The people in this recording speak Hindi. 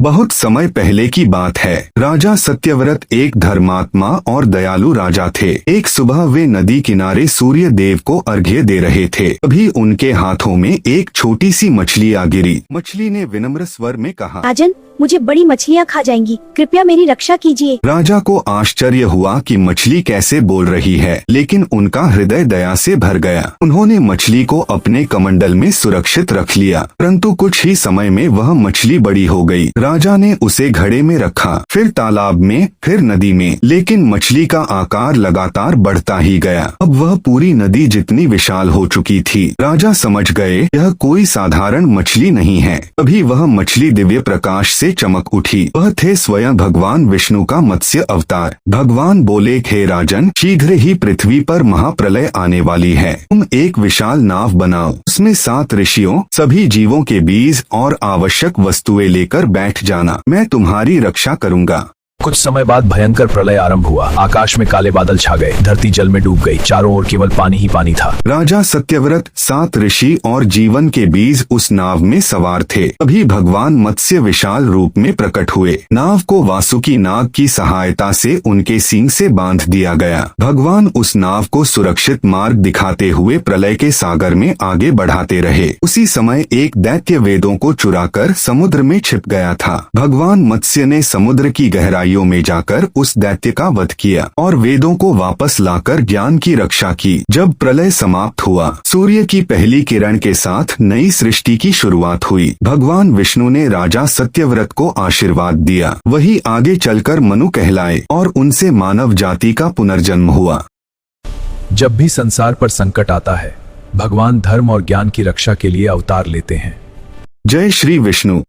बहुत समय पहले की बात है। राजा सत्यव्रत एक धर्मात्मा और दयालु राजा थे। एक सुबह वे नदी किनारे सूर्य देव को अर्घ्य दे रहे थे। तभी उनके हाथों में एक छोटी सी मछली आ गिरी। मछली ने विनम्र स्वर में कहा, राजन, मुझे बड़ी मछलियाँ खा जाएंगी, कृपया मेरी रक्षा कीजिए। राजा को आश्चर्य हुआ कि मछली कैसे बोल रही है, लेकिन उनका हृदय दया से भर गया। उन्होंने मछली को अपने कमंडल में सुरक्षित रख लिया, परंतु कुछ ही समय में वह मछली बड़ी हो गई। राजा ने उसे घड़े में रखा, फिर तालाब में, फिर नदी में, लेकिन मछली का आकार लगातार बढ़ता ही गया। अब वह पूरी नदी जितनी विशाल हो चुकी थी। राजा समझ गए यह कोई साधारण मछली नहीं है। तभी वह मछली दिव्य प्रकाश से चमक उठी। वह थे स्वयं भगवान विष्णु का मत्स्य अवतार। भगवान बोले, हे राजन, शीघ्र ही पृथ्वी पर महाप्रलय आने वाली है। तुम एक विशाल नाव बनाओ, उसमें 7 ऋषियों, सभी जीवों के बीज और आवश्यक वस्तुएं लेकर बैठ जाना। मैं तुम्हारी रक्षा करूंगा। कुछ समय बाद भयंकर प्रलय आरंभ हुआ। आकाश में काले बादल छा गए, धरती जल में डूब गई, चारों ओर केवल पानी ही पानी था। राजा सत्यव्रत, 7 ऋषि और जीवन के बीज उस नाव में सवार थे। तभी भगवान मत्स्य विशाल रूप में प्रकट हुए। नाव को वासुकी नाग की सहायता से उनके सींग से बांध दिया गया। भगवान उस नाव को सुरक्षित मार्ग दिखाते हुए प्रलय के सागर में आगे बढ़ाते रहे। उसी समय एक दैत्य वेदों को चुराकर समुद्र में छिप गया था। भगवान मत्स्य ने समुद्र की गहराई में जाकर उस दैत्य का वध किया और वेदों को वापस लाकर ज्ञान की रक्षा की। जब प्रलय समाप्त हुआ, सूर्य की पहली किरण के साथ नई सृष्टि की शुरुआत हुई। भगवान विष्णु ने राजा सत्यव्रत को आशीर्वाद दिया। वही आगे चलकर मनु कहलाए और उनसे मानव जाति का पुनर्जन्म हुआ। जब भी संसार पर संकट आता है, भगवान धर्म और ज्ञान की रक्षा के लिए अवतार लेते हैं। जय श्री विष्णु।